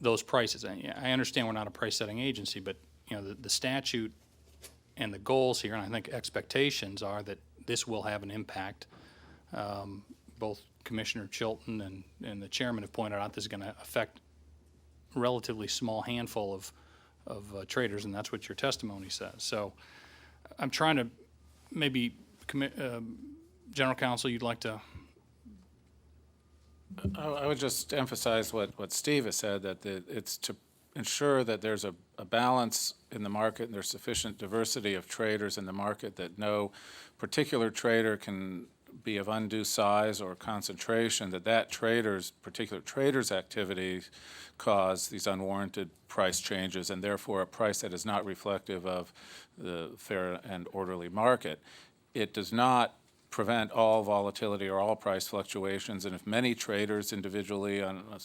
those prices. I understand we're not a price-setting agency, but the statute and the goals here, and I think expectations are that this will have an impact. Both Commissioner Chilton and the chairman have pointed out this is going to affect a relatively small handful of traders, and that's what your testimony says. So I'm trying to maybe, General Counsel, you'd like to? I would just emphasize what Steve has said, that it's to ensure that there's a balance in the market and there's sufficient diversity of traders in the market, that no particular trader can be of undue size or concentration, that particular trader's activities cause these unwarranted price changes, and therefore a price that is not reflective of the fair and orderly market. It does not prevent all volatility or all price fluctuations, and if many traders individually,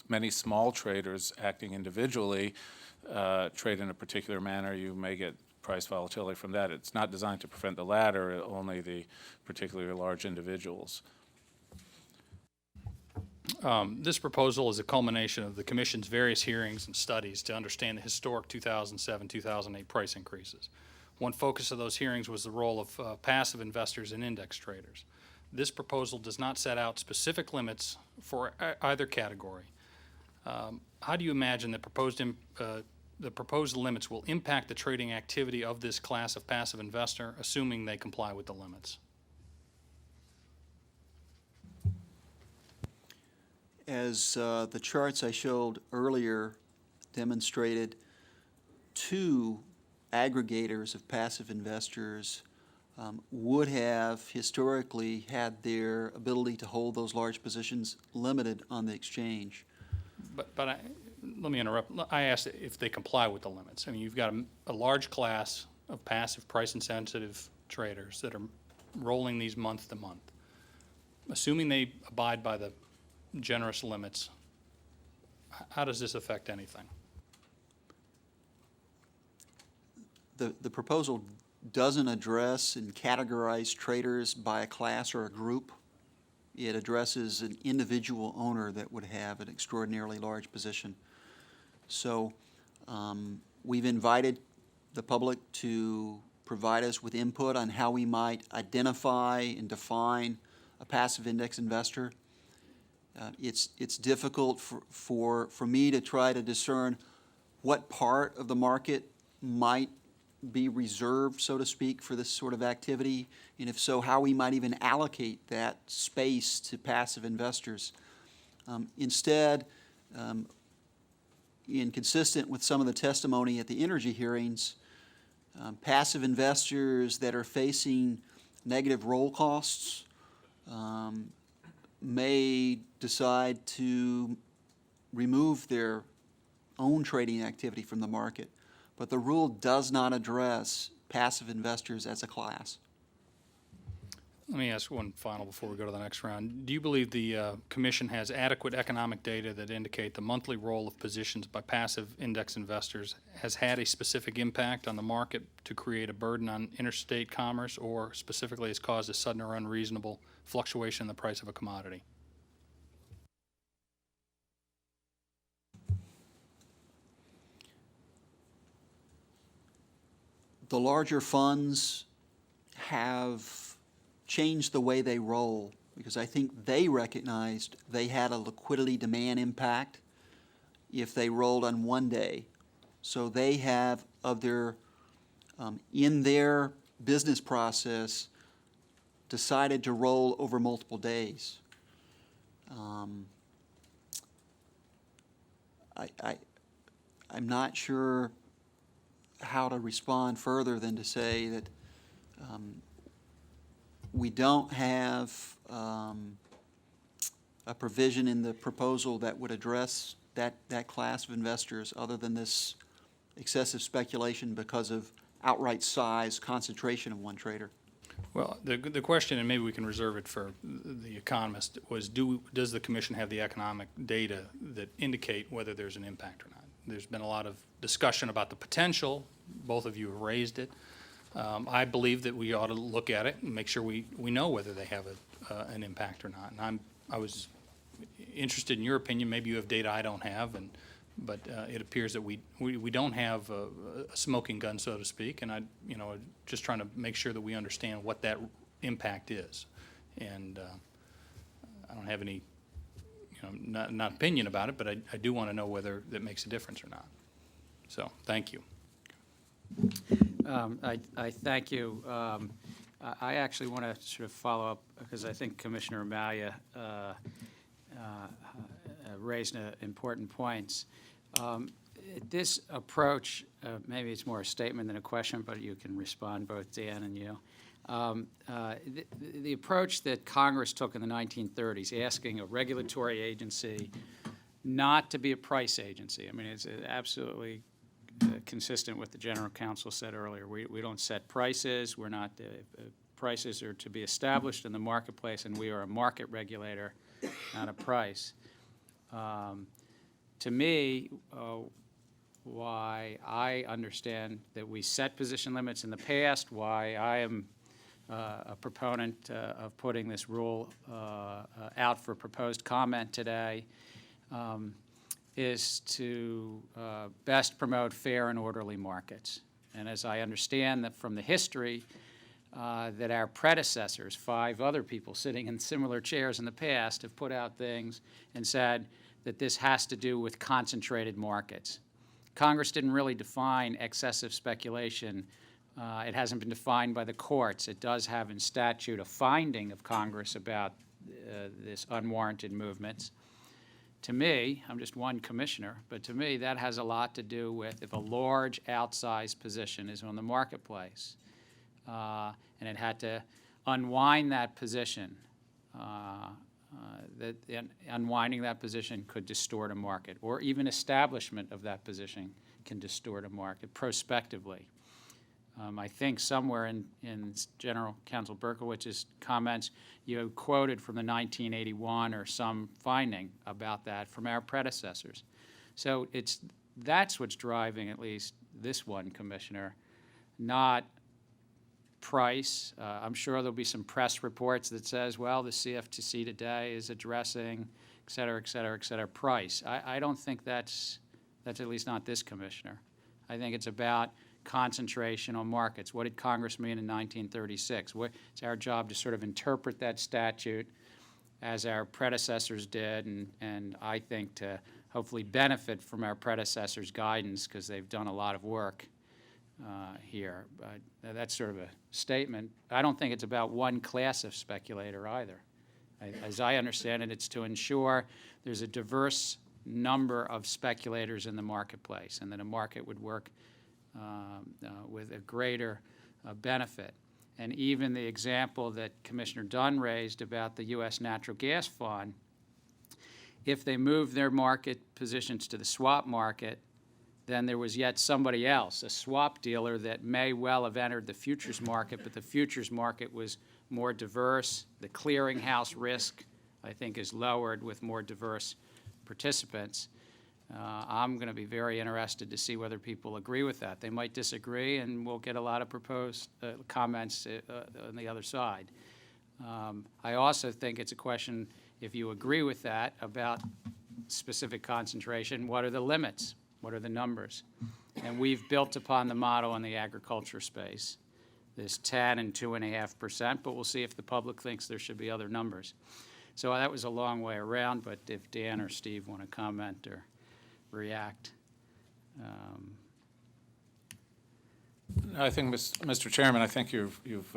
many small traders acting individually trade in a particular manner, you may get price volatility from that. It's not designed to prevent the latter, only the particularly large individuals. This proposal is a culmination of the Commission's various hearings and studies to understand the historic 2007-2008 price increases. One focus of those hearings was the role of passive investors and index traders. This proposal does not set out specific limits for either category. How do you imagine the proposed limits will impact the trading activity of this class of passive investor, assuming they comply with the limits? As the charts I showed earlier demonstrated, two aggregators of passive investors would have historically had their ability to hold those large positions limited on the exchange. But let me interrupt. I asked if they comply with the limits. I mean, you've got a large class of passive price-insensitive traders that are rolling these month to month. Assuming they abide by the generous limits, how does this affect anything? The proposal doesn't address and categorize traders by a class or a group. It addresses an individual owner that would have an extraordinarily large position. So we've invited the public to provide us with input on how we might identify and define a passive index investor. It's difficult for me to try to discern what part of the market might be reserved, so to speak, for this sort of activity, and if so, how we might even allocate that space to passive investors. Instead, consistent with some of the testimony at the energy hearings, passive investors that are facing negative roll costs may decide to remove their own trading activity from the market. But the rule does not address passive investors as a class. Let me ask one final before we go to the next round. Do you believe the Commission has adequate economic data that indicate the monthly roll of positions by passive index investors has had a specific impact on the market to create a burden on interstate commerce, or specifically has caused a sudden or unreasonable fluctuation in the price of a commodity? The larger funds have changed the way they roll because I think they recognized they had a liquidity demand impact if they rolled on one day. So they have in their business process decided to roll over multiple days. I'm not sure how to respond further than to say that we don't have a provision in the proposal that would address that class of investors other than this excessive speculation because of outright size concentration of one trader. Well, the question, and maybe we can reserve it for the economist, was does the Commission have the economic data that indicate whether there's an impact or not? There's been a lot of discussion about the potential. Both of you have raised it. I believe that we ought to look at it and make sure we know whether they have an impact or not. And I was interested in your opinion. Maybe you have data I don't have, and But it appears that we don't have a smoking gun, so to speak, and just trying to make sure that we understand what that impact is. And I don't have any, not opinion about it, but I do want to know whether that makes a difference or not. So, thank you. I thank you. I actually want to sort of follow up because I think Commissioner Amalia raised important points. This approach, maybe it's more a statement than a question, but you can respond, both Dan and you. The approach that Congress took in the 1930s, asking a regulatory agency not to be a price agency. I mean, it's absolutely consistent with what the General Counsel said earlier. We don't set prices. We're not, prices are to be established in the marketplace, and we are a market regulator, not a price. To me, why I understand that we set position limits in the past, why I am a proponent of putting this rule out for proposed comment today, is to best promote fair and orderly markets. And as I understand that from the history, that our predecessors, 5 other people sitting in similar chairs in the past, have put out things and said that this has to do with concentrated markets. Congress didn't really define excessive speculation. It hasn't been defined by the courts. It does have in statute a finding of Congress about this unwarranted movements. To me, I'm just one commissioner, but to me that has a lot to do with if a large outsized position is on the marketplace and it had to unwind that position, unwinding that position could distort a market, or even establishment of that position can distort a market prospectively. I think somewhere in General Counsel Berkowitz's comments, you quoted from the 1981 or some finding about that from our predecessors. So that's what's driving at least this one, Commissioner, not price. I'm sure there'll be some press reports that says, well, the CFTC today is addressing, et cetera, price. I don't think that's at least not this commissioner. I think it's about concentration on markets. What did Congress mean in 1936? It's our job to sort of interpret that statute as our predecessors did, and I think to hopefully benefit from our predecessors' guidance because they've done a lot of work here. But that's sort of a statement. I don't think it's about one class of speculator either. As I understand it, it's to ensure there's a diverse number of speculators in the marketplace and that a market would work with a greater benefit. And even the example that Commissioner Dunn raised about the U.S. Natural Gas Fund, if they moved their market positions to the swap market, then there was yet somebody else, a swap dealer that may well have entered the futures market, but the futures market was more diverse. The clearinghouse risk, I think, is lowered with more diverse participants. I'm going to be very interested to see whether people agree with that. They might disagree, and we'll get a lot of proposed comments on the other side. I also think it's a question, if you agree with that, about specific concentration, what are the limits? What are the numbers? And we've built upon the model in the agriculture space, this 10 and 2.5%, but we'll see if the public thinks there should be other numbers. So that was a long way around, but if Dan or Steve want to comment or react. I think, Mr. Chairman, I think you've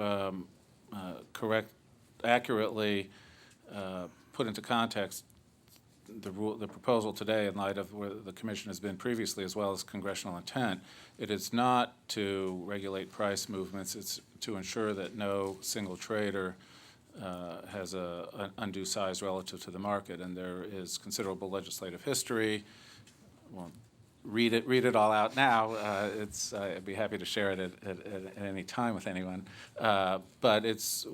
accurately put into context the proposal today in light of where the Commission has been previously, as well as congressional intent. It is not to regulate price movements. It's to ensure that no single trader has an undue size relative to the market, and there is considerable legislative history. Won't read it all out now. I'd be happy to share it at any time with anyone. But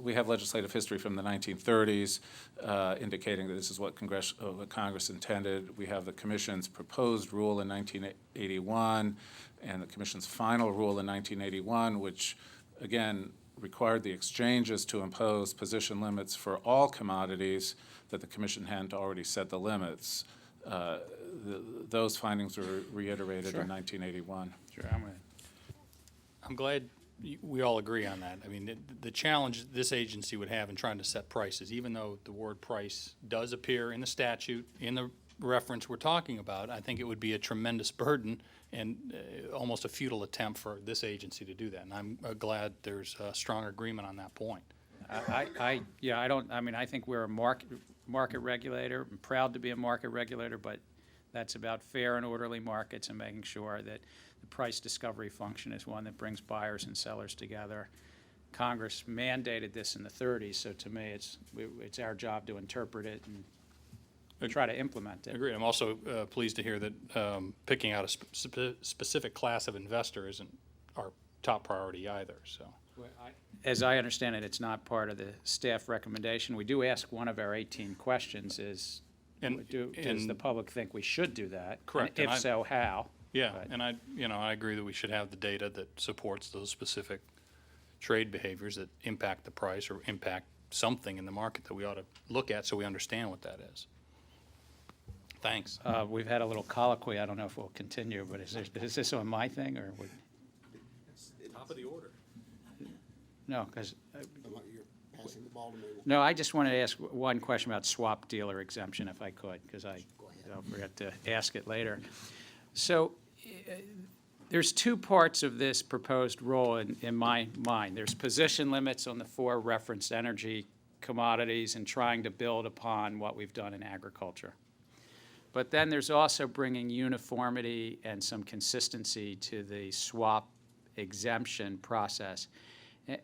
we have legislative history from the 1930s indicating that this is what Congress intended. We have the Commission's proposed rule in 1981 and the Commission's final rule in 1981, which, again, required the exchanges to impose position limits for all commodities that the Commission hadn't already set the limits. those findings were reiterated Sure. in 1981. Sure, I'm glad we all agree on that. I mean, the challenge this agency would have in trying to set prices, even though the word price does appear in the statute, in the reference we're talking about, I think it would be a tremendous burden and almost a futile attempt for this agency to do that. And I'm glad there's a strong agreement on that point. I think we're a market regulator. I'm proud to be a market regulator, but that's about fair and orderly markets and making sure that the price discovery function is one that brings buyers and sellers together. Congress mandated this in the 30s, so to me, it's our job to interpret it and try to implement it. Agreed. I'm also pleased to hear that picking out a specific class of investor isn't our top priority either, so. As I understand it, it's not part of the staff recommendation. We do ask one of our 18 questions is, does the public think we should do that? Correct. And if so, how? Yeah, But- and I agree that we should have the data that supports those specific trade behaviors that impact the price or impact something in the market that we ought to look at so we understand what that is. Thanks. We've had a little colloquy. I don't know if we'll continue, but is this on my thing or? Top of the order. No, because, You're passing the ball to me. no, I just wanted to ask one question about swap dealer exemption if I could, because I'll forget to ask it later. So there's two parts of this proposed rule in my mind. There's position limits on the four referenced energy commodities and trying to build upon what we've done in agriculture. But then there's also bringing uniformity and some consistency to the swap exemption process.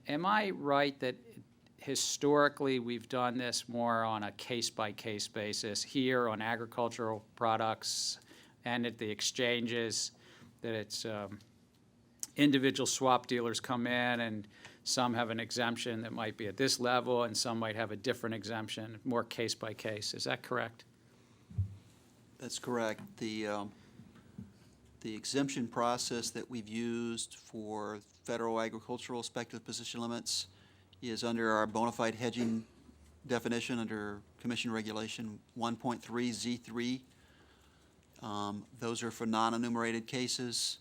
Am I right that historically we've done this more on a case-by-case basis here on agricultural products and at the exchanges, that it's individual swap dealers come in and some have an exemption that might be at this level and some might have a different exemption, more case-by-case. Is that correct? That's correct. The exemption process that we've used for federal agricultural speculative position limits is under our bona fide hedging definition under Commission Regulation 1.3 Z3. Those are for non-enumerated cases,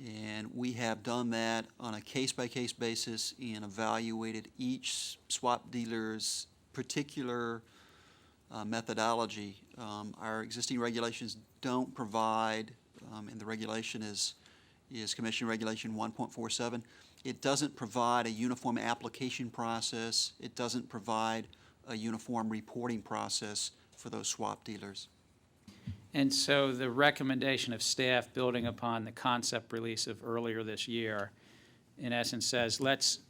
and we have done that on a case-by-case basis and evaluated each swap dealer's particular methodology. Our existing regulations don't provide, and the regulation is Commission Regulation 1.47. It doesn't provide a uniform application process. It doesn't provide a uniform reporting process for those swap dealers. And so the recommendation of staff, building upon the concept release of earlier this year, in essence says, let's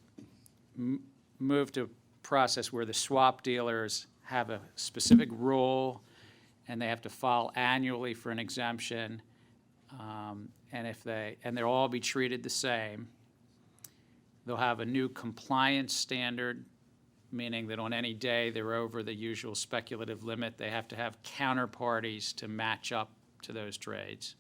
move to a process where the swap dealers have a specific rule and they have to file annually for an exemption, and they'll all be treated the same. They'll have a new compliance standard, meaning that on any day they're over the usual speculative limit, they have to have counterparties to match up to those trades.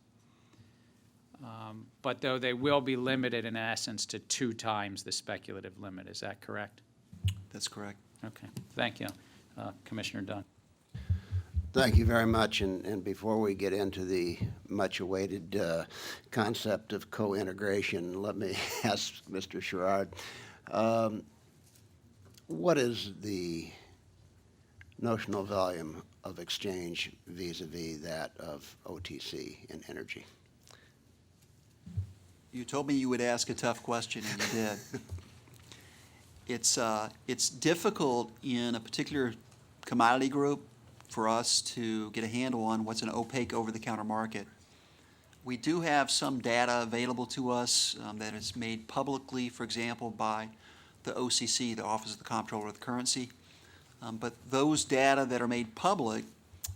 But though they will be limited in essence to 2 times the speculative limit. Is that correct? That's correct. Okay, thank you. Commissioner Dunn. Thank you very much. And before we get into the much-awaited concept of co-integration, let me ask Mr. Sherrod, what is the notional volume of exchange vis-a-vis that of OTC in energy? You told me you would ask a tough question, and you did. It's difficult in a particular commodity group for us to get a handle on what's an opaque over-the-counter market. We do have some data available to us that is made publicly, for example, by the OCC, the Office of the Comptroller of the Currency. But those data that are made public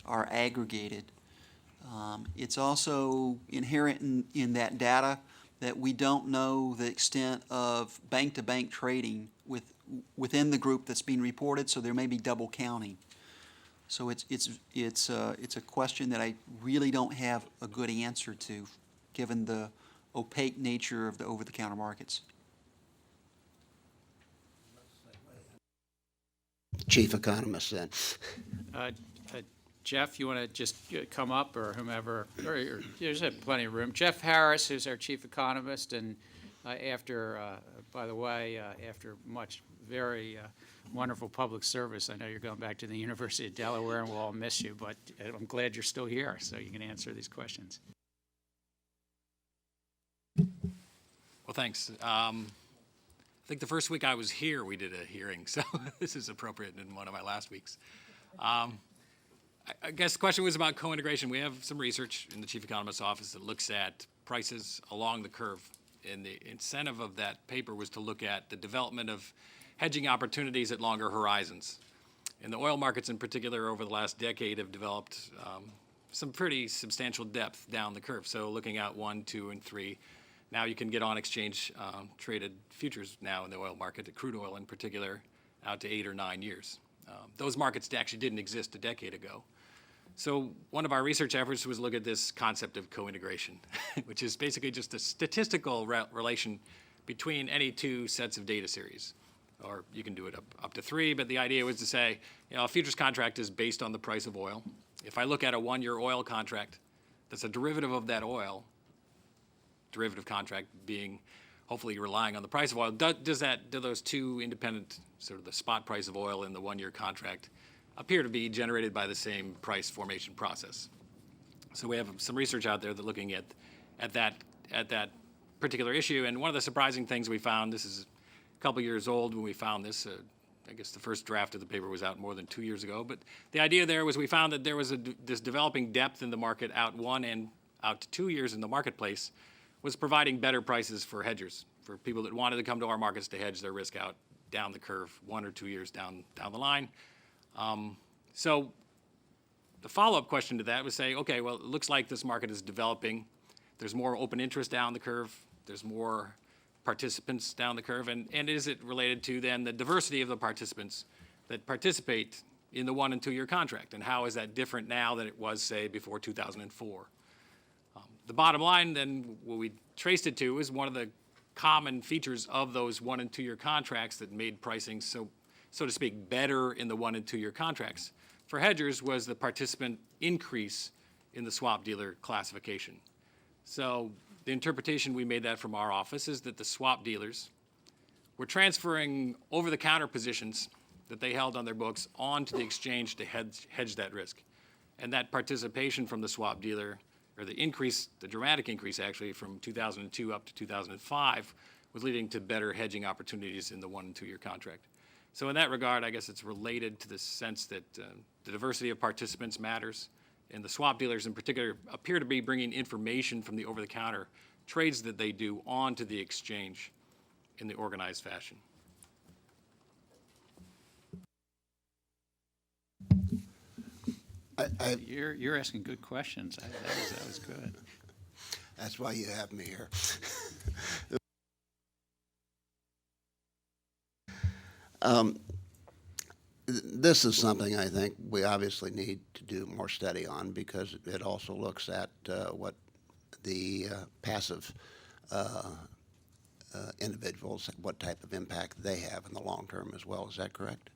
are aggregated. It's also inherent in that data that we don't know the extent of bank-to-bank trading within the group that's being reported, so there may be double counting. So it's a question that I really don't have a good answer to, given the opaque nature of the over-the-counter markets. Chief economist then. Jeff, you want to just come up, or whomever, or there's plenty of room. Jeff Harris, who's our chief economist, and by the way, after much very wonderful public service, I know you're going back to the University of Delaware, and we'll all miss you, but I'm glad you're still here, so you can answer these questions. Well, thanks. I think the first week I was here, we did a hearing, so this is appropriate in one of my last weeks. I guess the question was about co-integration. We have some research in the chief economist's office that looks at prices along the curve. And the incentive of that paper was to look at the development of hedging opportunities at longer horizons. And the oil markets in particular over the last decade have developed some pretty substantial depth down the curve. So looking out 1, 2, and 3, now you can get on exchange traded futures now in the oil market, crude oil in particular, out to 8 or 9 years. Those markets actually didn't exist a decade ago. So one of our research efforts was look at this concept of co-integration, which is basically just a statistical relation between any two sets of data series. Or you can do it up to 3, but the idea was to say, a futures contract is based on the price of oil. If I look at a 1-year oil contract that's a derivative of that oil, derivative contract being hopefully relying on the price of oil, do those two independent, sort of the spot price of oil and the 1-year contract, appear to be generated by the same price formation process. So we have some research out there that looking at that particular issue. And one of the surprising things we found, this is a couple years old when we found this, I guess the first draft of the paper was out more than 2 years ago, but the idea there was we found that there was this developing depth in the market out 1 and out to 2 years in the marketplace was providing better prices for hedgers, for people that wanted to come to our markets to hedge their risk out down the curve 1 or 2 years down the line. So the follow-up question to that was say, okay, well, it looks like this market is developing. There's more open interest down the curve. There's more participants down the curve. And is it related to then the diversity of the participants that participate in the 1 and 2 year contract? And how is that different now than it was, say, before 2004? The bottom line then, what we traced it to is one of the common features of those 1 and 2 year contracts that made pricing so to speak, better in the 1 and 2 year contracts for hedgers was the participant increase in the swap dealer classification. So the interpretation we made that from our office is that the swap dealers were transferring over-the-counter positions that they held on their books onto the exchange to hedge that risk. And that participation from the swap dealer, or the dramatic increase actually from 2002 up to 2005, was leading to better hedging opportunities in the 1 and 2 year contract. So in that regard, I guess it's related to the sense that the diversity of participants matters, and the swap dealers in particular appear to be bringing information from the over-the-counter trades that they do onto the exchange in the organized fashion. You're asking good questions. That was good. That's why you have me here. This is something I think we obviously need to do more study on, because it also looks at what the passive individuals, what type of impact they have in the long term as well. Is that correct?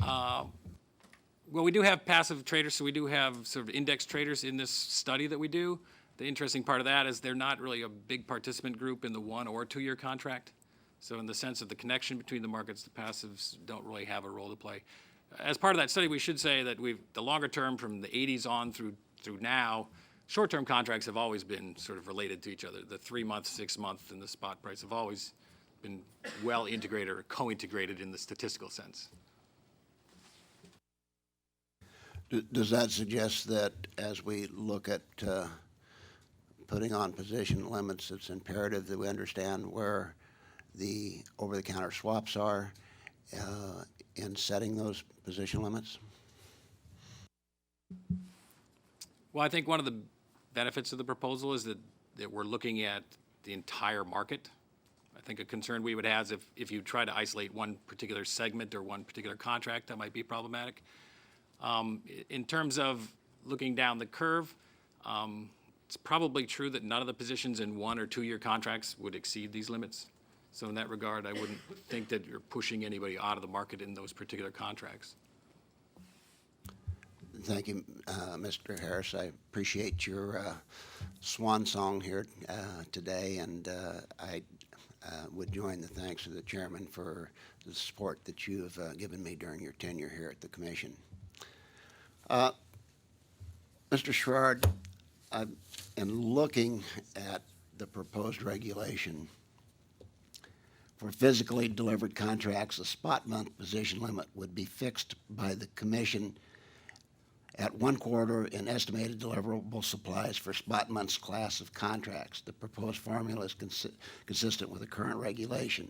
Well, we do have passive traders, so we do have sort of index traders in this study that we do. The interesting part of that is they're not really a big participant group in the 1 or 2 year contract. So in the sense of the connection between the markets, the passives don't really have a role to play. As part of that study, we should say that the longer term from the 80s on through now, short-term contracts have always been sort of related to each other. The 3-month, 6-month, and the spot price have always been well integrated or co-integrated in the statistical sense. Does that suggest that as we look at putting on position limits, it's imperative that we understand where the over-the-counter swaps are in setting those position limits? Well, I think one of the benefits of the proposal is that we're looking at the entire market. I think a concern we would have is if you try to isolate one particular segment or one particular contract, that might be problematic. In terms of looking down the curve, it's probably true that none of the positions in 1 or 2 year contracts would exceed these limits. So in that regard, I wouldn't think that you're pushing anybody out of the market in those particular contracts. Thank you, Mr. Harris. I appreciate your swan song here today, and I would join the thanks of the chairman for the support that you have given me during your tenure here at the commission. Mr. Sherrard, in looking at the proposed regulation for physically delivered contracts, the spot month position limit would be fixed by the commission at 1/4 in estimated deliverable supplies for spot months class of contracts. The proposed formula is consistent with the current regulation.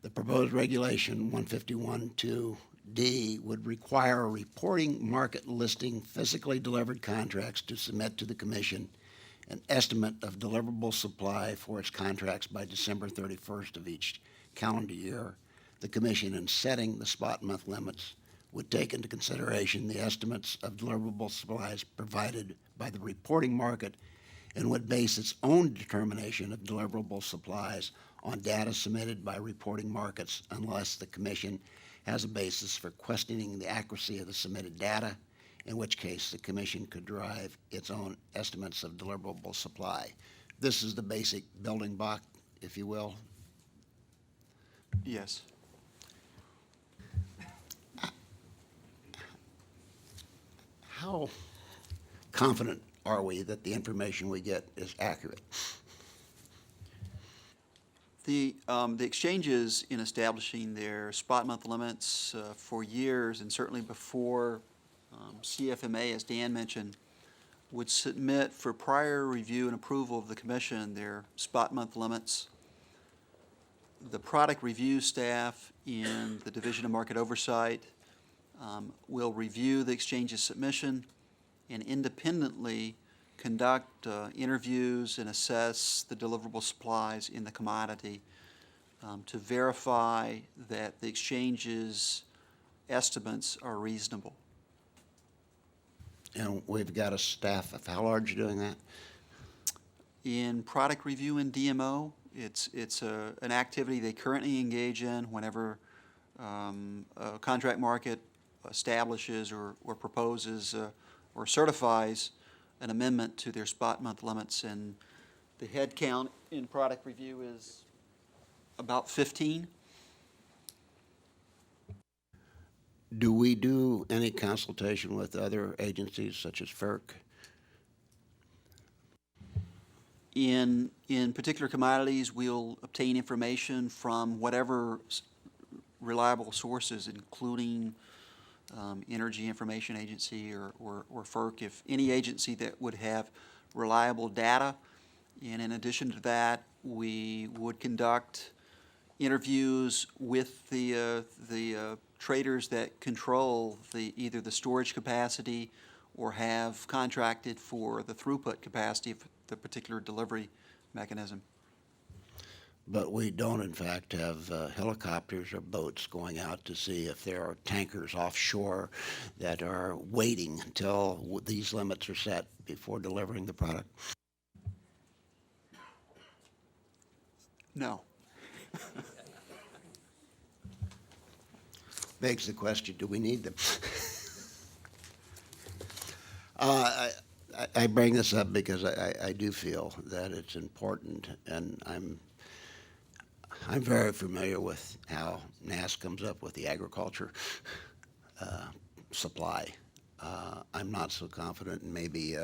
The proposed regulation 151(2)D would require a reporting market listing physically delivered contracts to submit to the commission an estimate of deliverable supply for its contracts by December 31st of each calendar year. The commission, in setting the spot month limits, would take into consideration the estimates of deliverable supplies provided by the reporting market and would base its own determination of deliverable supplies on data submitted by reporting markets unless the commission has a basis for questioning the accuracy of the submitted data, in which case the commission could derive its own estimates of deliverable supply. This is the basic building block, if you will. Yes. How confident are we that the information we get is accurate? The exchanges, in establishing their spot month limits for years, and certainly before CFMA, as Dan mentioned, would submit for prior review and approval of the commission their spot month limits. The product review staff in the Division of Market Oversight will review the exchange's submission and independently conduct interviews and assess the deliverable supplies in the commodity to verify that the exchange's estimates are reasonable. And we've got a staff of how large doing that? In product review and DMO, it's an activity they currently engage in whenever a contract market establishes or proposes or certifies an amendment to their spot month limits, and the head count in product review is about 15. Do we do any consultation with other agencies such as FERC? In particular commodities, we'll obtain information from whatever reliable sources, including Energy Information Agency or FERC, if any agency that would have reliable data. And in addition to that, we would conduct interviews with the traders that control either the storage capacity or have contracted for the throughput capacity of the particular delivery mechanism. But we don't, in fact, have helicopters or boats going out to see if there are tankers offshore that are waiting until these limits are set before delivering the product. No. Begs the question, do we need them? I bring this up because I do feel that it's important, and I'm very familiar with how NAS comes up with the agriculture supply. I'm not so confident, and maybe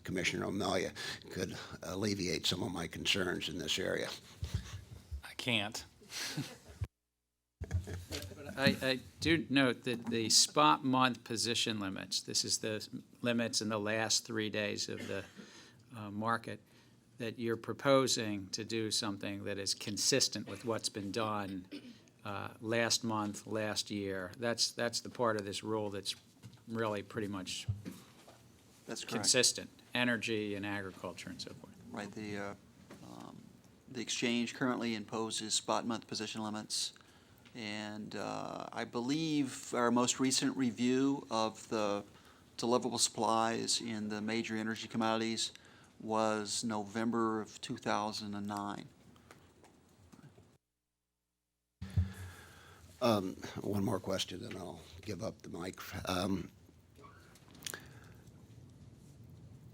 Commissioner O'Melia could alleviate some of my concerns in this area. I can't. I do note that the spot month position limits, this is the limits in the last 3 days of the market, that you're proposing to do something that is consistent with what's been done last month, last year. That's the part of this rule that's really pretty much That's correct. consistent, energy and agriculture and so forth. Right. The exchange currently imposes spot month position limits, and I believe our most recent review of the deliverable supplies in the major energy commodities was November of 2009. One more question, and I'll give up the mic.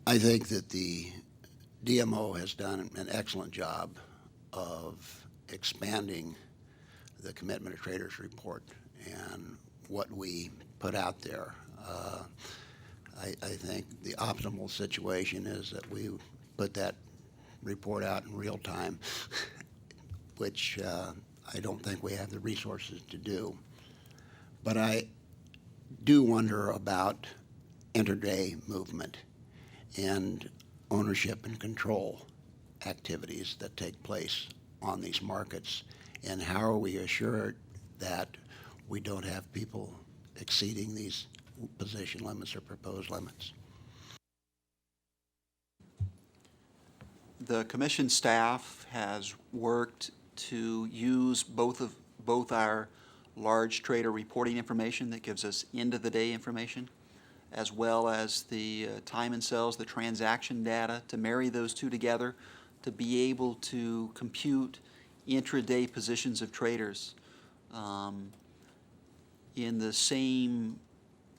I think that the DMO has done an excellent job of expanding the Commitment of Traders report and what we put out there. I think the optimal situation is that we put that report out in real time, which I don't think we have the resources to do. But I do wonder about intraday movement and ownership and control activities that take place on these markets, and how are we assured that we don't have people exceeding these position limits or proposed limits? The commission staff has worked to use both our large trader reporting information that gives us end-of-the-day information, as well as the time and sells, the transaction data, to marry those two together to be able to compute intraday positions of traders. In the same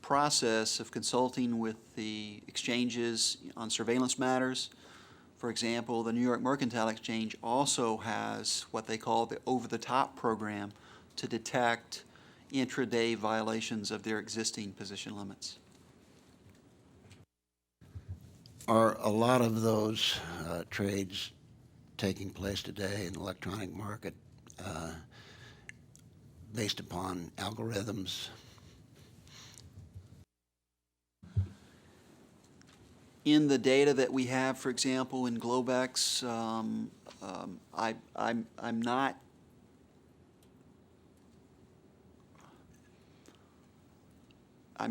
process of consulting with the exchanges on surveillance matters, for example, the New York Mercantile Exchange also has what they call the over-the-top program to detect intraday violations of their existing position limits. Are a lot of those trades taking place today in the electronic market based upon algorithms? In the data that we have, for example, in Globex, I'm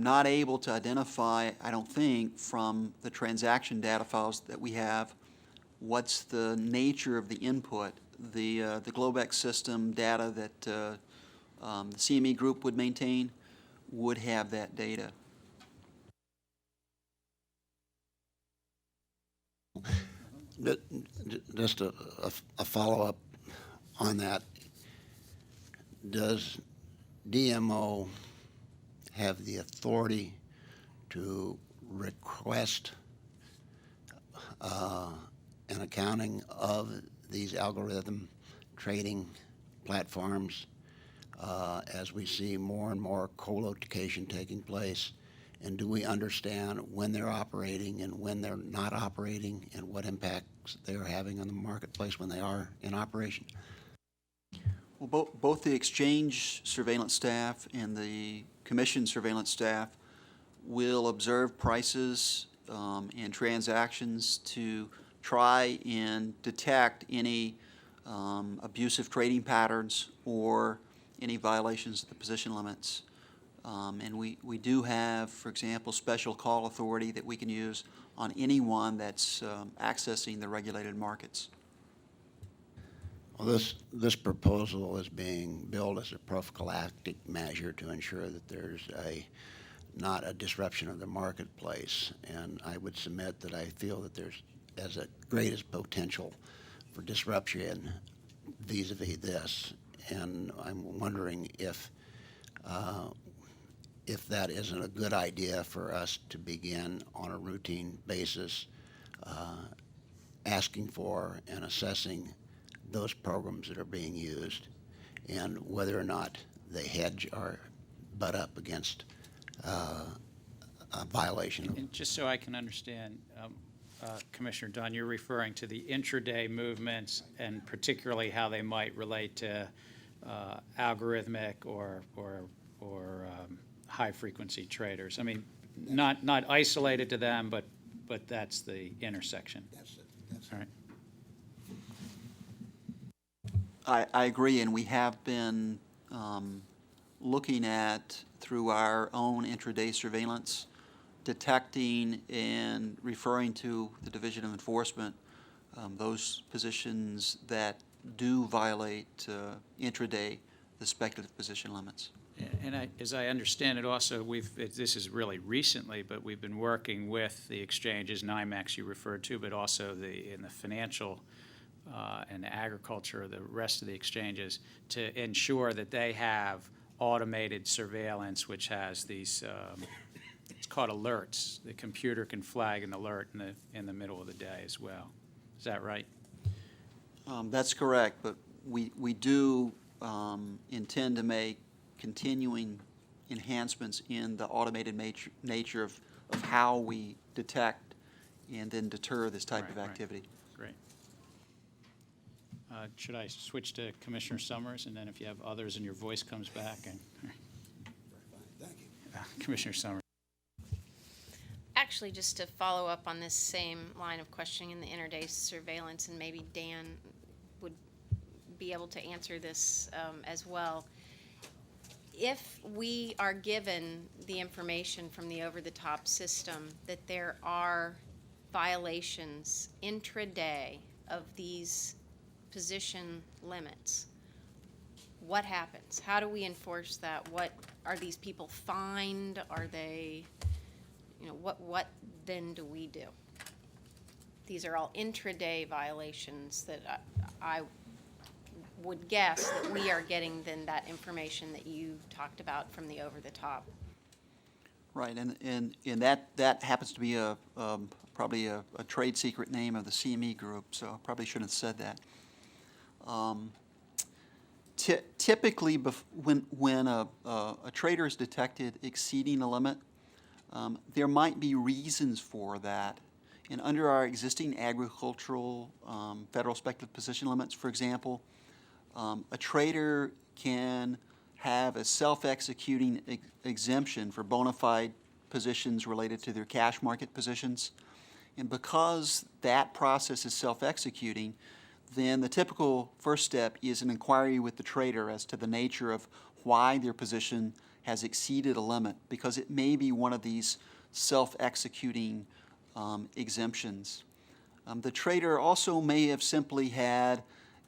not able to identify, I don't think, from the transaction data files that we have, what's the nature of the input. The Globex system data that the CME group would maintain would have that data. Just a follow-up on that. Does DMO have the authority to request an accounting of these algorithm trading platforms as we see more and more co-location taking place? And do we understand when they're operating and when they're not operating, and what impacts they're having on the marketplace when they are in operation? Well, both the exchange surveillance staff and the commission surveillance staff will observe prices and transactions to try and detect any abusive trading patterns or any violations of the position limits. And we do have, for example, special call authority that we can use on anyone that's accessing the regulated markets. Well, this proposal is being billed as a prophylactic measure to ensure that there's not a disruption of the marketplace. And I would submit that I feel that there's as a greatest potential for disruption vis-a-vis this. And I'm wondering if that isn't a good idea for us to begin on a routine basis asking for and assessing those programs that are being used, and whether or not they hedge or butt up against a violation of. And just so I can understand, Commissioner Dunn, you're referring to the intraday movements and particularly how they might relate to algorithmic or high-frequency traders. I mean, not isolated to them, but that's the intersection. That's All right. I agree, and we have been looking at, through our own intraday surveillance, detecting and referring to the Division of Enforcement those positions that do violate intraday, the speculative position limits. And as I understand it also, this is really recently, but we've been working with the exchanges, NYMEX you referred to, but also in the financial and the agriculture, the rest of the exchanges, to ensure that they have automated surveillance, which has these it's called alerts. The computer can flag an alert in the middle of the day as well. Is that right? That's correct, but we do intend to make continuing enhancements in the automated nature of how we detect and then deter this type of Right, right. activity. Great. Should I switch to Commissioner Summers, and then if you have others and your voice comes back? And Thank you. Commissioner Summers. Actually, just to follow up on this same line of questioning in the interday surveillance, and maybe Dan would be able to answer this as well. If we are given the information from the over-the-top system that there are violations intraday of these position limits, what happens? How do we enforce that? What are these people fined? Are they, what then do we do? These are all intraday violations that I would guess that we are getting then that information that you talked about from the over-the-top. Right, and that happens to be probably a trade secret name of the CME group, so I probably shouldn't have said that. Typically, when a trader is detected exceeding a limit, there might be reasons for that. And under our existing agricultural federal speculative position limits, for example, a trader can have a self-executing exemption for bona fide positions related to their cash market positions. And because that process is self-executing, then the typical first step is an inquiry with the trader as to the nature of why their position has exceeded a limit, because it may be one of these self-executing exemptions. The trader also may have simply had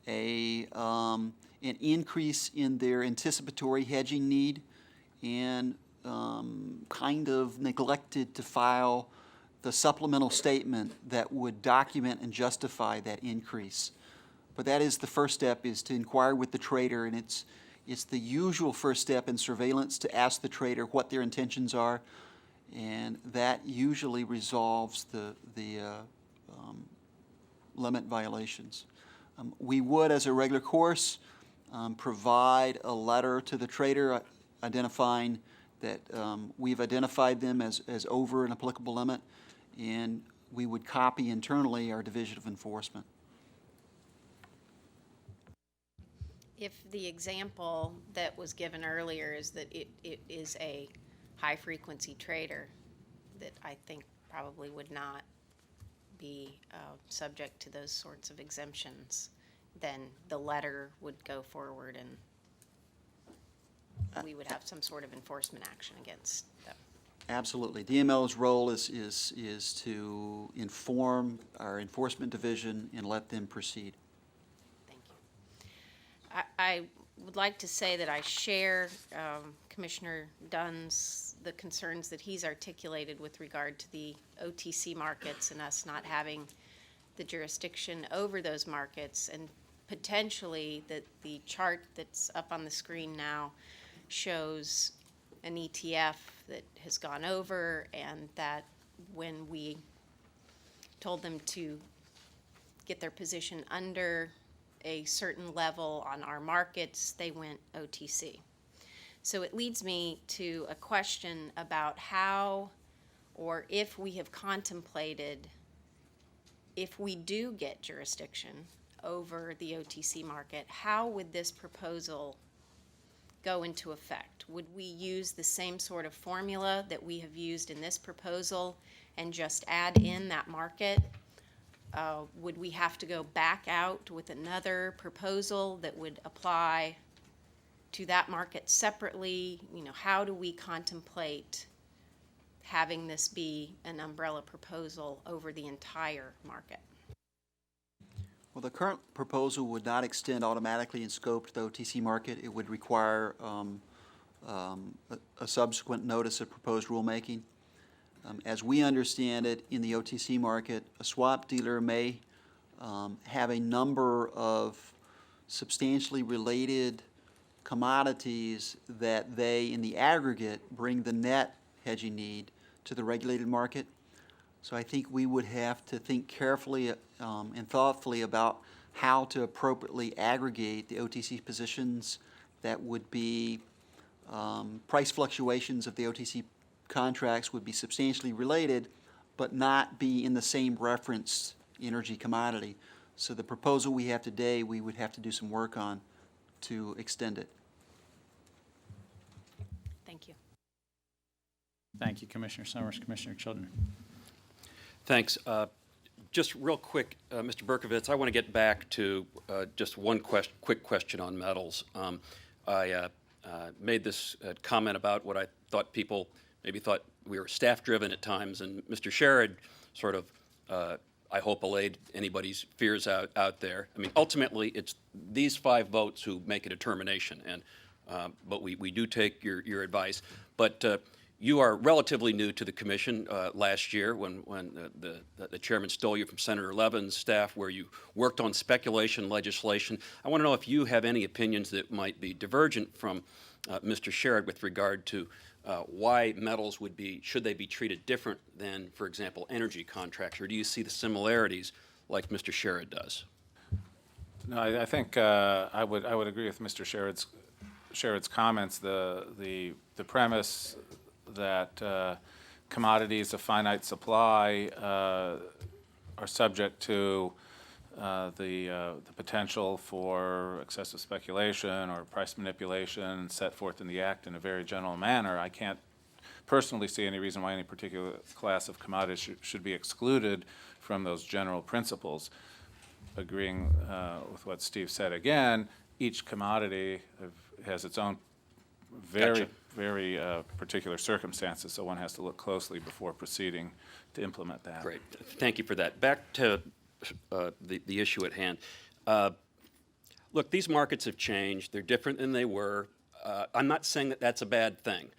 an increase in their anticipatory hedging need and kind of neglected to file the supplemental statement that would document and justify that increase. But that is the first step, is to inquire with the trader, and it's the usual first step in surveillance to ask the trader what their intentions are, and that usually resolves the limit violations. We would, as a regular course, provide a letter to the trader identifying that we've identified them as over an applicable limit, and we would copy internally our Division of Enforcement. If the example that was given earlier is that it is a high-frequency trader, that I think probably would not be subject to those sorts of exemptions, then the letter would go forward and we would have some sort of enforcement action against them. Absolutely. DML's role is to inform our enforcement division and let them proceed. Thank you. I would like to say that I share Commissioner Dunn's, the concerns that he's articulated with regard to the OTC markets and us not having the jurisdiction over those markets, and potentially that the chart that's up on the screen now shows an ETF that has gone over, and that when we told them to get their position under a certain level on our markets, they went OTC. So it leads me to a question about how, or if we have contemplated, if we do get jurisdiction over the OTC market, how would this proposal go into effect? Would we use the same sort of formula that we have used in this proposal and just add in that market? Would we have to go back out with another proposal that would apply to that market separately? How do we contemplate having this be an umbrella proposal over the entire market? Well, the current proposal would not extend automatically in scope to the OTC market. It would require a subsequent notice of proposed rulemaking. As we understand it, in the OTC market, a swap dealer may have a number of substantially related commodities that they, in the aggregate, bring the net hedging need to the regulated market. So I think we would have to think carefully and thoughtfully about how to appropriately aggregate the OTC positions that would be price fluctuations of the OTC contracts would be substantially related, but not be in the same reference energy commodity. So the proposal we have today, we would have to do some work on to extend it. Thank you. Thank you, Commissioner Summers. Commissioner Children. Thanks. Just real quick, Mr. Berkovitz, I want to get back to just one quick question on metals. I made this comment about what I thought people maybe thought we were staff-driven at times, and Mr. Sherrod sort of, I hope, allayed anybody's fears out there. I mean, ultimately, it's these 5 votes who make a determination, and but we do take your advice. But you are relatively new to the commission last year when the chairman stole you from Senator Levin's staff, where you worked on speculation legislation. I want to know if you have any opinions that might be divergent from Mr. Sherrod with regard to why metals should they be treated different than, for example, energy contracts, or do you see the similarities like Mr. Sherrod does? No, I think I would agree with Mr. Sherrod's comments. The premise that commodities of finite supply are subject to the potential for excessive speculation or price manipulation set forth in the Act in a very general manner. I can't personally see any reason why any particular class of commodities should be excluded from those general principles. Agreeing with what Steve said again, each commodity has its own very particular circumstances, so one has to look closely before proceeding to implement that. Great. Thank you for that. Back to the issue at hand. Look, these markets have changed. They're different than they were. I'm not saying that that's a bad thing.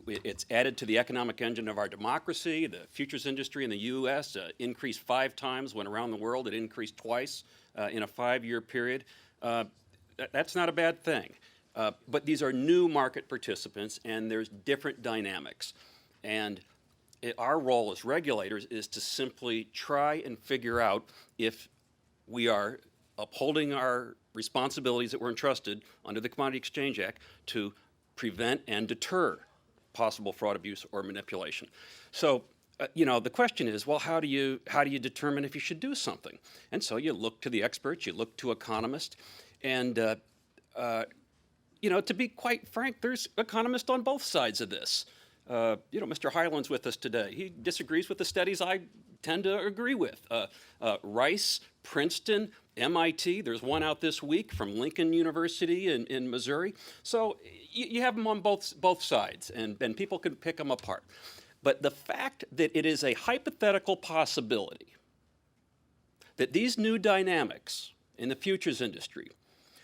It's added to the economic engine of our democracy. The futures industry in the U.S. Increased 5 times, when around the world it increased twice in a 5-year period. That's not a bad thing. But these are new market participants, and there's different dynamics. And our role as regulators is to simply try and figure out if we are upholding our responsibilities that were entrusted under the Commodity Exchange Act to prevent and deter possible fraud, abuse, or manipulation. So, the question is, well, how do you determine if you should do something? And so you look to the experts, you look to economists, and to be quite frank, there's economists on both sides of this. Mr. Hyland's with us today. He disagrees with the studies I tend to agree with. Rice, Princeton, MIT, there's one out this week from Lincoln University in Missouri. So you have them on both sides, and people can pick them apart. But the fact that it is a hypothetical possibility that these new dynamics in the futures industry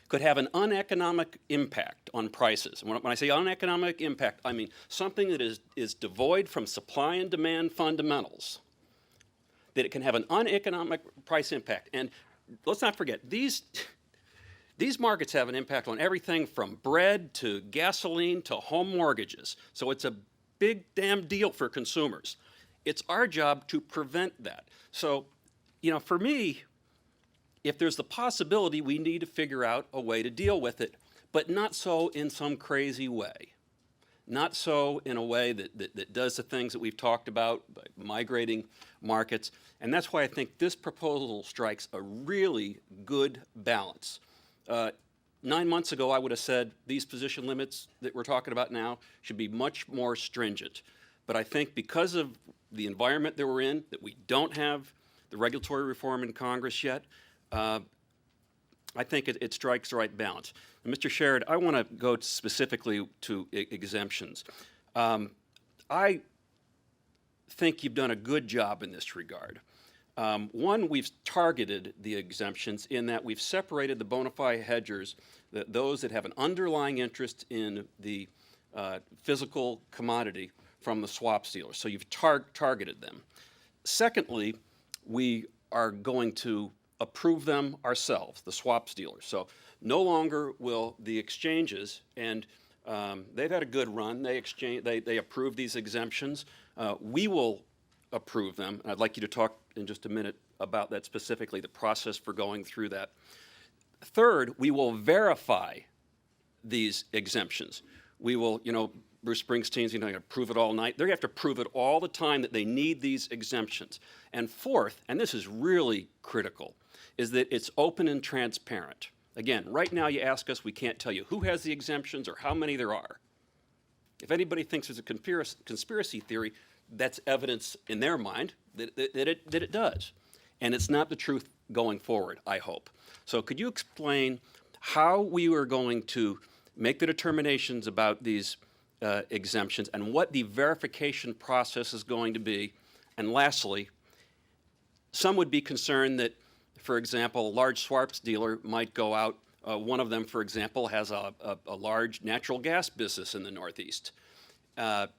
could have an uneconomic impact on prices. When I say uneconomic impact, I mean something that is devoid from supply and demand fundamentals, that it can have an uneconomic price impact. And let's not forget, these markets have an impact on everything from bread to gasoline to home mortgages. So it's a big damn deal for consumers. It's our job to prevent that. So, for me, if there's the possibility, we need to figure out a way to deal with it, but not so in some crazy way. Not so in a way that does the things that we've talked about, by migrating markets. And that's why I think this proposal strikes a really good balance. 9 months ago, I would have said these position limits that we're talking about now should be much more stringent. But I think because of the environment that we're in, that we don't have the regulatory reform in Congress yet, I think it strikes the right balance. And Mr. Sherrod, I want to go specifically to exemptions. I think you've done a good job in this regard. One, we've targeted the exemptions in that we've separated the bona fide hedgers, those that have an underlying interest in the physical commodity, from the swaps dealers. So you've targeted them. Secondly, we are going to approve them ourselves, the swaps dealers. So no longer will the exchanges, and they've had a good run, they approve these exemptions. We will approve them. And I'd like you to talk in just a minute about that specifically, the process for going through that. Third, we will verify these exemptions. We will, Bruce Springsteen's, going to prove it all night. They're going to have to prove it all the time that they need these exemptions. And fourth, and this is really critical, is that it's open and transparent. Again, right now you ask us, we can't tell you who has the exemptions or how many there are. If anybody thinks there's a conspiracy theory, that's evidence in their mind that it does. And it's not the truth going forward, I hope. So could you explain how we are going to make the determinations about these exemptions and what the verification process is going to be? And lastly, some would be concerned that, for example, a large swaps dealer might go out. One of them, for example, has a large natural gas business in the Northeast. But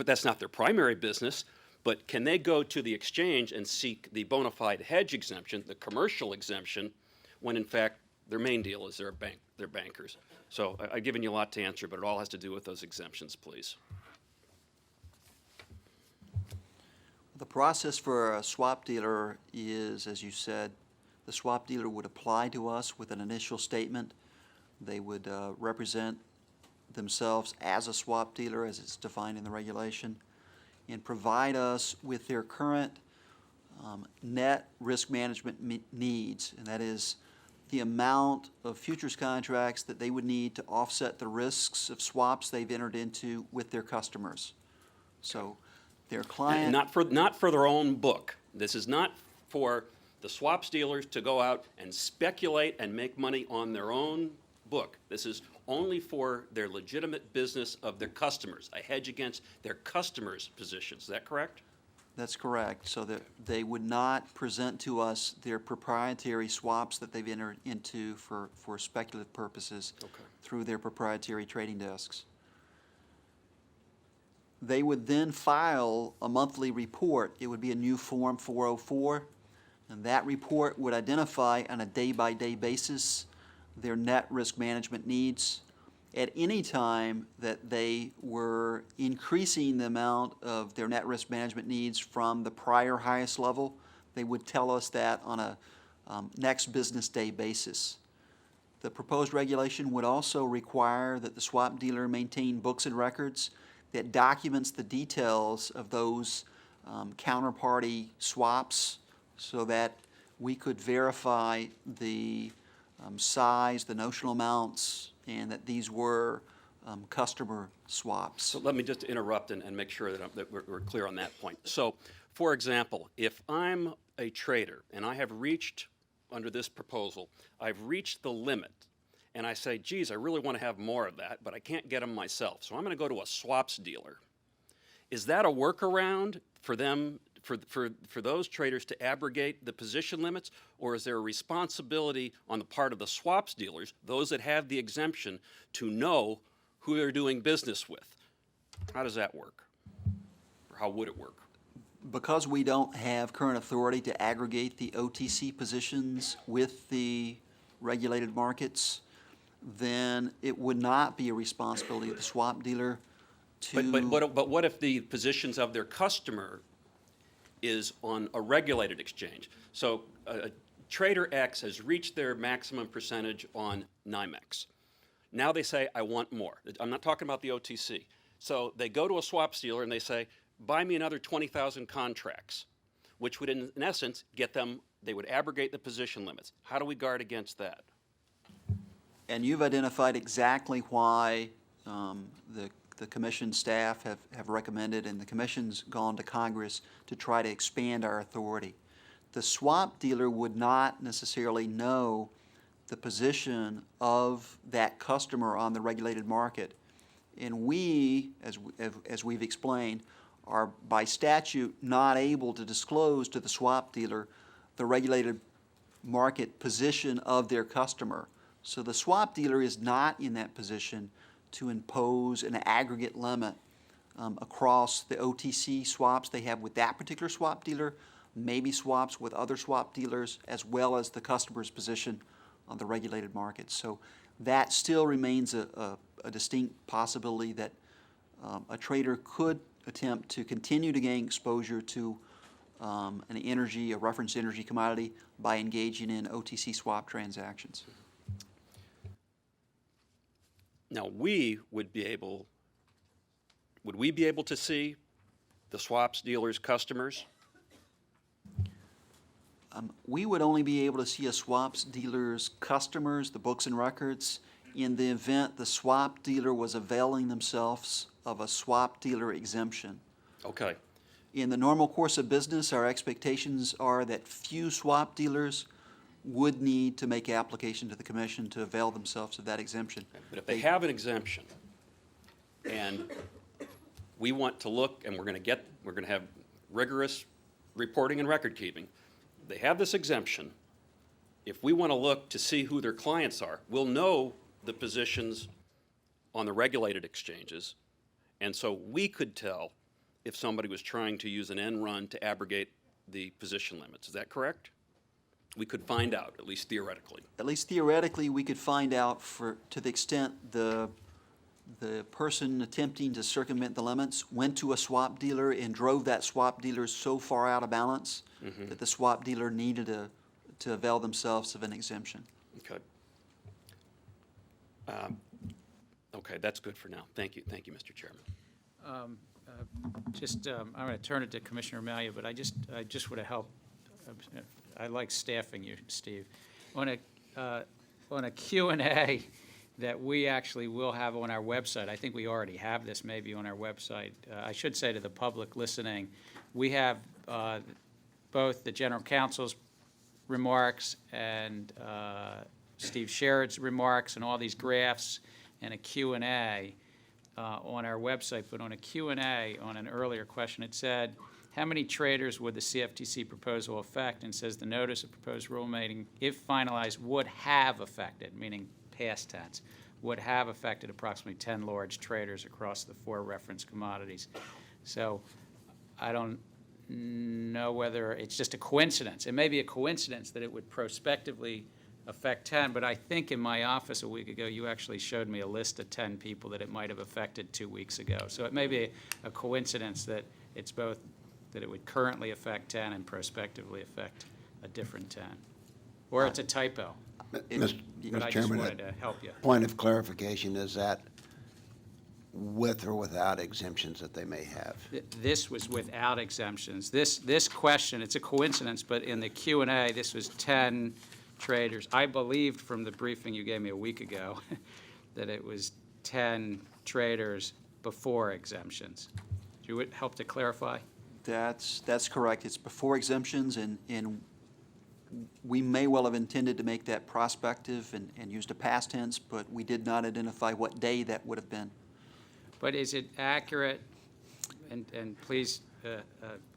that's not their primary business. But can they go to the exchange and seek the bona fide hedge exemption, the commercial exemption, when in fact their main deal is they're bankers? So I've given you a lot to answer, but it all has to do with those exemptions, please. The process for a swap dealer is, as you said, the swap dealer would apply to us with an initial statement. They would represent themselves as a swap dealer, as it's defined in the regulation, and provide us with their current net risk management needs, and that is the amount of futures contracts that they would need to offset the risks of swaps they've entered into with their customers. So their client... And not for their own book. This is not for the swaps dealers to go out and speculate and make money on their own book. This is only for their legitimate business of their customers, a hedge against their customers' positions. Is that correct? That's correct. So that they would not present to us their proprietary swaps that they've entered into for speculative purposes through their proprietary trading desks. They would then file a monthly report. It would be a new Form 404, and that report would identify on a day-by-day basis their net risk management needs. At any time that they were increasing the amount of their net risk management needs from the prior highest level, they would tell us that on a next business day basis. The proposed regulation would also require that the swap dealer maintain books and records that documents the details of those counterparty swaps so that we could verify the size, the notional amounts, and that these were customer swaps. So let me just interrupt and make sure that we're clear on that point. So, for example, if I'm a trader and I have reached, under this proposal, I've reached the limit, and I say, geez, I really want to have more of that, but I can't get them myself, so I'm going to go to a swaps dealer. Is that a workaround for them, for those traders to abrogate the position limits, or is there a responsibility on the part of the swaps dealers, those that have the exemption, to know who they're doing business with? How does that work? Or how would it work? Because we don't have current authority to aggregate the OTC positions with the regulated markets, then it would not be a responsibility of the swap dealer to... But what if the positions of their customer is on a regulated exchange? So trader X has reached their maximum percentage on NYMEX. Now they say, I want more. I'm not talking about the OTC. So they go to a swaps dealer and they say, buy me another 20,000 contracts, which would in essence get them, they would abrogate the position limits. How do we guard against that? And you've identified exactly why the commission staff have recommended, and the commission's gone to Congress to try to expand our authority. The swap dealer would not necessarily know the position of that customer on the regulated market. And we, as we've explained, are by statute not able to disclose to the swap dealer the regulated market position of their customer. So the swap dealer is not in that position to impose an aggregate limit across the OTC swaps they have with that particular swap dealer, maybe swaps with other swap dealers, as well as the customer's position on the regulated market. So that still remains a distinct possibility that a trader could attempt to continue to gain exposure to a reference energy commodity by engaging in OTC swap transactions. Now, would we be able to see the swaps dealers' customers? We would only be able to see a swaps dealer's customers, the books and records, in the event the swap dealer was availing themselves of a swap dealer exemption. Okay. In the normal course of business, our expectations are that few swap dealers would need to make application to the commission to avail themselves of that exemption. But if they have an exemption, and we want to look, and we're going to have rigorous reporting and record keeping. They have this exemption. If we want to look to see who their clients are, we'll know the positions on the regulated exchanges, and so we could tell if somebody was trying to use an end run to abrogate the position limits. Is that correct? We could find out, at least theoretically. At least theoretically, we could find out to the extent the person attempting to circumvent the limits went to a swap dealer and drove that swap dealer so far out of balance that the swap dealer needed to avail themselves of an exemption. Okay. Okay, that's good for now. Thank you, Mr. Chairman. I'm going to turn it to Commissioner Malia, but I just would have helped. I like staffing you, Steve. On a Q&A that we actually will have on our website, I think we already have this maybe on our website. I should say to the public listening, we have both the General Counsel's remarks and Steve Sherrod's remarks and all these graphs and a Q&A on our website. But on a Q&A on an earlier question, it said, how many traders would the CFTC proposal affect? And says the notice of proposed rulemaking, if finalized, would have affected, meaning past tense, would have affected approximately 10 large traders across the 4 reference commodities. So I don't know whether it's just a coincidence. It may be a coincidence that it would prospectively affect 10, but I think in my office a week ago you actually showed me a list of 10 people that it might have affected 2 weeks ago. So it may be a coincidence that it's both that it would currently affect 10 and prospectively affect a different 10. Or it's a typo. But I just Chairman, wanted to help you. point of clarification, is that with or without exemptions that they may have? This was without exemptions. This question, it's a coincidence, but in the Q&A, this was 10 traders. I believed from the briefing you gave me a week ago that it was 10 traders before exemptions. Do you help to clarify? That's correct. It's before exemptions, and we may well have intended to make that prospective and used a past tense, but we did not identify what day that would have been. But is it accurate, and please,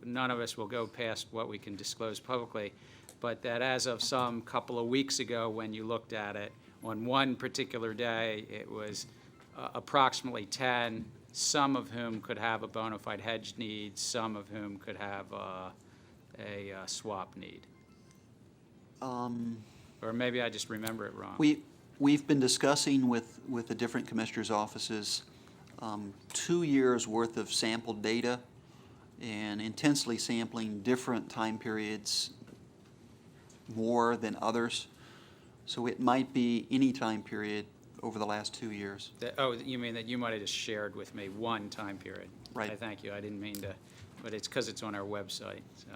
none of us will go past what we can disclose publicly, but that as of some couple of weeks ago when you looked at it, on one particular day, it was approximately 10, some of whom could have a bona fide hedge need, some of whom could have a swap need? Or maybe I just remember it wrong. We've been discussing with the different commissioners' offices 2 years' worth of sampled data and intensely sampling different time periods more than others. So it might be any time period over the last 2 years. Oh, you mean that you might have just shared with me one time period? Right. I thank you. I didn't mean to, but it's because it's on our website, so.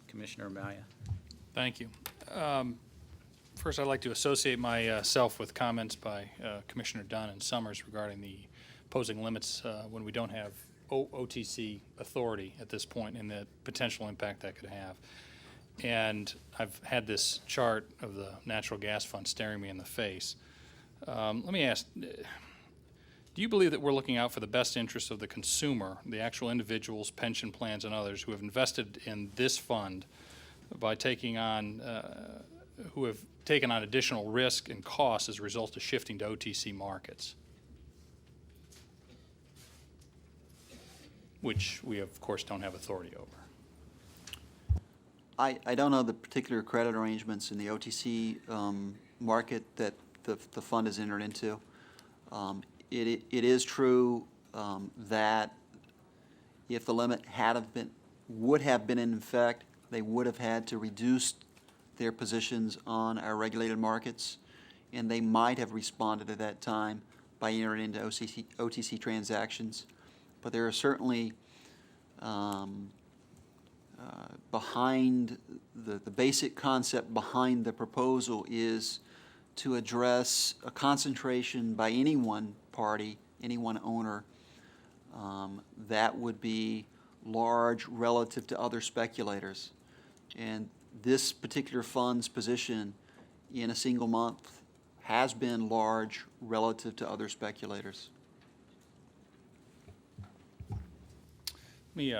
Commissioner Malia. Thank you. First, I'd like to associate myself with comments by Commissioner Dunn and Summers regarding the posing limits when we don't have OTC authority at this point and the potential impact that could have. And I've had this chart of the natural gas fund staring me in the face. Let me ask, do you believe that we're looking out for the best interest of the consumer, the actual individuals, pension plans, and others who have invested in this fund by taking on, who have taken on additional risk and costs as a result of shifting to OTC markets, which we, of course, don't have authority over? I don't know the particular credit arrangements in the OTC market that the fund has entered into. It is true that if the limit would have been in effect, they would have had to reduce their positions on our regulated markets, and they might have responded at that time by entering into OTC transactions. But there are certainly behind the basic concept behind the proposal is to address a concentration by any one party, any one owner, that would be large relative to other speculators. And this particular fund's position in a single month has been large relative to other speculators. Let me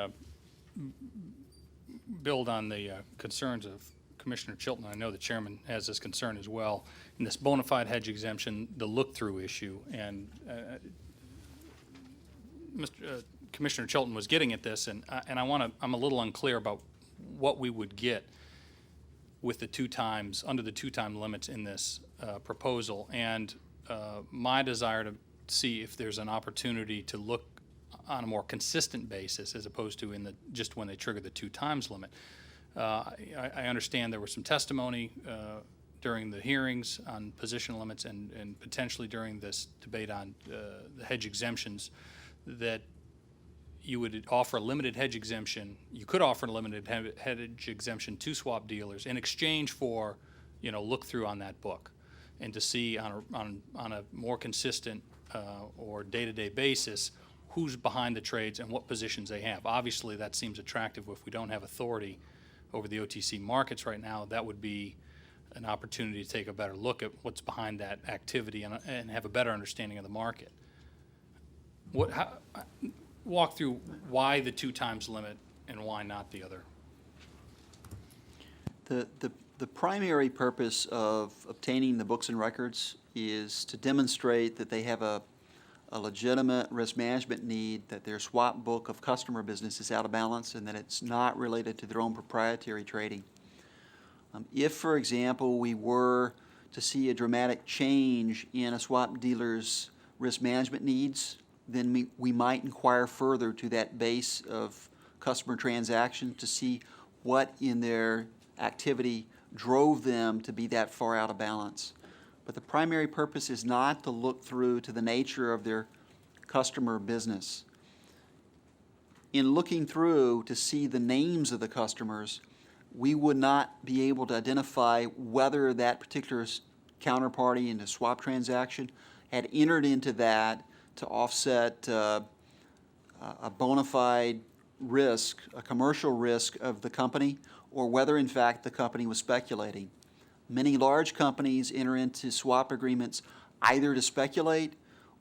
build on the concerns of Commissioner Chilton. I know the chairman has this concern as well. In this bona fide hedge exemption, the look-through issue, and Commissioner Chilton was getting at this, and I'm a little unclear about what we would get with the under the two-time limits in this proposal, and my desire to see if there's an opportunity to look on a more consistent basis as opposed to just when they trigger the 2 times limit. I understand there was some testimony during the hearings on position limits and potentially during this debate on the hedge exemptions that you would offer a limited hedge exemption. You could offer a limited hedge exemption to swap dealers in exchange for, look through on that book, and to see on a more consistent or day-to-day basis who's behind the trades and what positions they have. Obviously, that seems attractive. If we don't have authority over the OTC markets right now, that would be an opportunity to take a better look at what's behind that activity and have a better understanding of the market. Walk through why the 2 times limit and why not the other. The primary purpose of obtaining the books and records is to demonstrate that they have a legitimate risk management need, that their swap book of customer business is out of balance, and that it's not related to their own proprietary trading. If, for example, we were to see a dramatic change in a swap dealer's risk management needs, then we might inquire further to that base of customer transactions to see what in their activity drove them to be that far out of balance. But the primary purpose is not to look through to the nature of their customer business. In looking through to see the names of the customers, we would not be able to identify whether that particular counterparty in the swap transaction had entered into that to offset a bona fide risk, a commercial risk of the company, or whether in fact the company was speculating. Many large companies enter into swap agreements either to speculate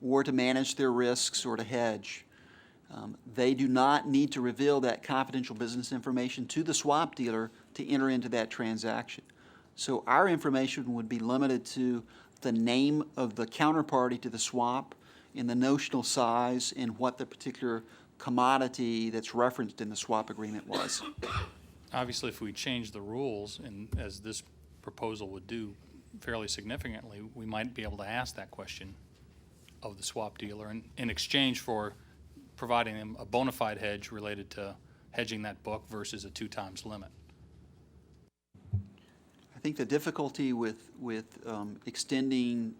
or to manage their risks or to hedge. They do not need to reveal that confidential business information to the swap dealer to enter into that transaction. So our information would be limited to the name of the counterparty to the swap and the notional size and what the particular commodity that's referenced in the swap agreement was. Obviously, if we change the rules, and as this proposal would do fairly significantly, we might be able to ask that question of the swap dealer in exchange for providing them a bona fide hedge related to hedging that book versus a 2 times limit. I think the difficulty with extending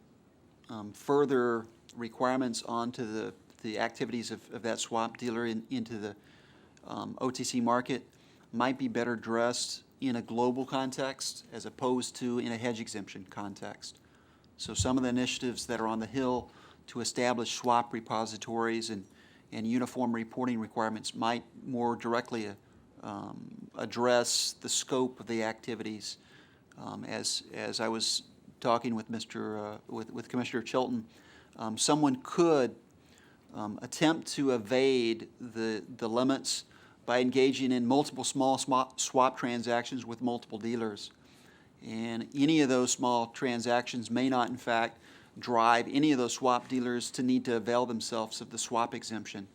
further requirements onto the activities of that swap dealer into the OTC market might be better addressed in a global context as opposed to in a hedge exemption context. So some of the initiatives that are on the Hill to establish swap repositories and uniform reporting requirements might more directly address the scope of the activities. As I was talking with with Commissioner Chilton, someone could attempt to evade the limits by engaging in multiple small swap transactions with multiple dealers. And any of those small transactions may not, in fact, drive any of those swap dealers to need to avail themselves of the swap exemption.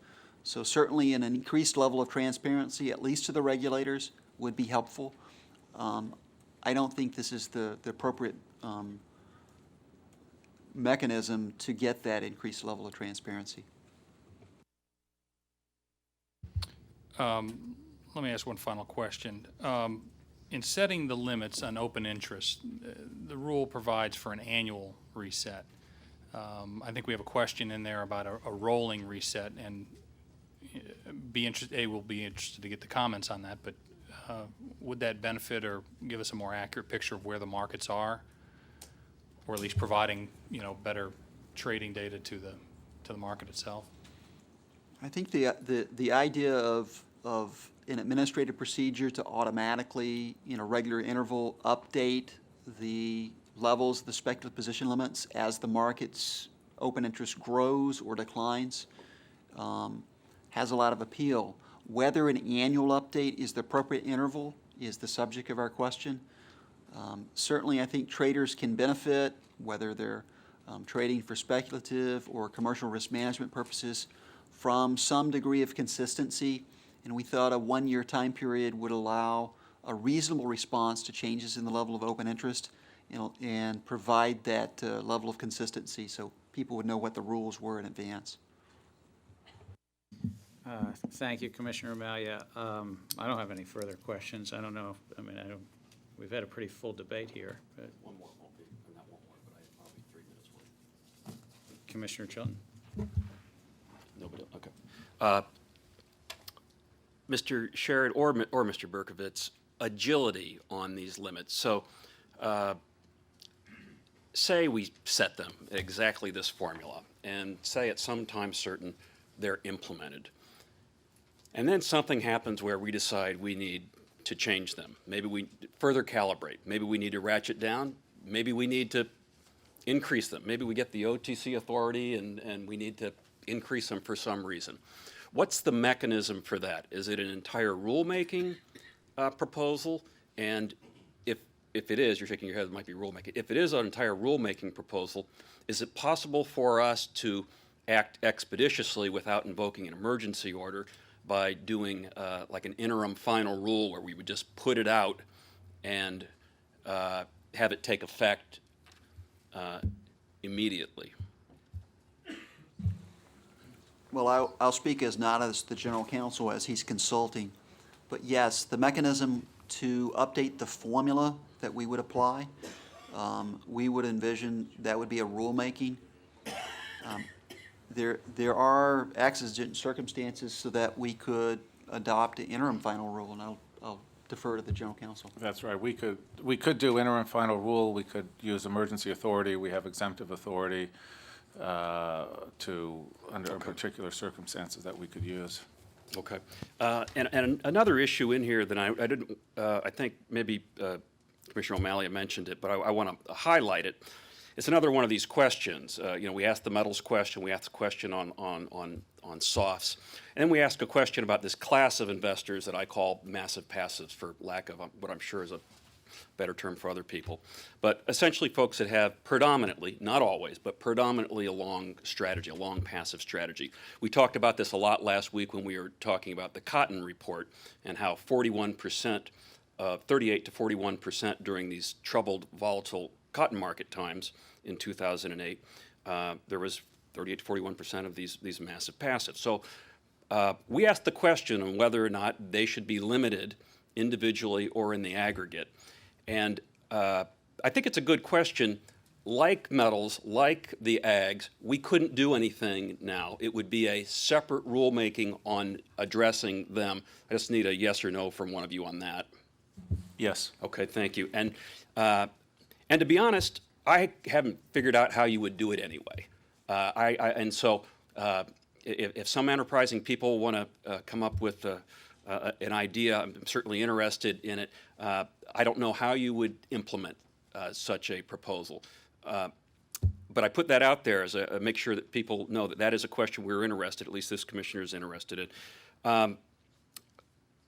So certainly an increased level of transparency, at least to the regulators, would be helpful. I don't think this is the appropriate mechanism to get that increased level of transparency. Let me ask one final question. In setting the limits on open interest, the rule provides for an annual reset. I think we have a question in there about a rolling reset, and we'll be interested to get the comments on that, but would that benefit or give us a more accurate picture of where the markets are, or at least providing, better trading data to the market itself? I think the idea of an administrative procedure to automatically, in a regular interval, update the levels, the speculative position limits as the market's open interest grows or declines has a lot of appeal. Whether an annual update is the appropriate interval is the subject of our question. Certainly, I think traders can benefit, whether they're trading for speculative or commercial risk management purposes, from some degree of consistency, and we thought a one-year time period would allow a reasonable response to changes in the level of open interest and provide that level of consistency so people would know what the rules were in advance. Thank you, Commissioner Malia. I don't have any further questions. I don't know, we've had a pretty full debate here, but. One more won't be, not one more, but I'll be 3 minutes worth. Commissioner Chilton? Nobody, okay. Mr. Sherrod or Mr. Berkovitz, agility on these limits. So say we set them exactly this formula, and say at some time certain they're implemented. And then something happens where we decide we need to change them. Maybe we further calibrate. Maybe we need to ratchet down. Maybe we need to increase them. Maybe we get the OTC authority and we need to increase them for some reason. What's the mechanism for that? Is it an entire rulemaking proposal? And if it is, you're shaking your head, it might be rulemaking. If it is an entire rulemaking proposal, is it possible for us to act expeditiously without invoking an emergency order by doing like an interim final rule where we would just put it out and have it take effect immediately? Well, I'll speak not as the general counsel as he's consulting, but yes, the mechanism to update the formula that we would apply, we would envision that would be a rulemaking. There are exigent circumstances so that we could adopt an interim final rule, and I'll defer to the general counsel. That's right. We could do interim final rule. We could use emergency authority. We have exemptive authority under particular circumstances that we could use. Okay. And another issue in here that I didn't, I think maybe Commissioner O'Malley mentioned it, but I want to highlight it. It's another one of these questions. We asked the metals question, we asked the question on softs, and then we ask a question about this class of investors that I call massive passives, for lack of what I'm sure is a better term for other people. But essentially folks that have predominantly, not always, but predominantly a long strategy, a long passive strategy. We talked about this a lot last week when we were talking about the cotton report and how 41%, 38 to 41% during these troubled, volatile cotton market times in 2008, there was 38 to 41% of these massive passives. So we asked the question on whether or not they should be limited individually or in the aggregate. And I think it's a good question. Like metals, like the ags, we couldn't do anything now. It would be a separate rulemaking on addressing them. I just need a yes or no from one of you on that. Yes. Okay, thank you. And to be honest, I haven't figured out how you would do it anyway. And so if some enterprising people want to come up with an idea, I'm certainly interested in it. I don't know how you would implement such a proposal. But I put that out there as a make sure that people know that that is a question we're interested, at least this commissioner is interested in.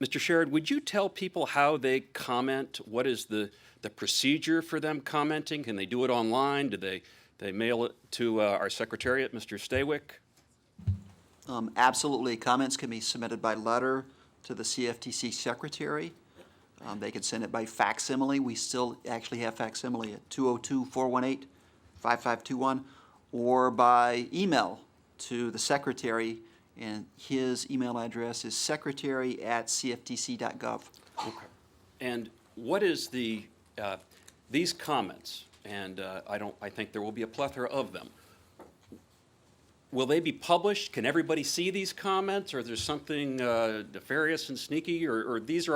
Mr. Sherrod, would you tell people how they comment? What is the procedure for them commenting? Can they do it online? Do they mail it to our secretariat, Mr. Staywick? Absolutely. Comments can be submitted by letter to the CFTC secretary. They can send it by facsimile. We still actually have facsimile at 202-418-5521, or by email to the secretary, And his email address is secretary@cftc.gov. Okay. And what is the, these comments, and I think there will be a plethora of them. Will they be published? Can everybody see these comments, or is there something nefarious and sneaky, or these are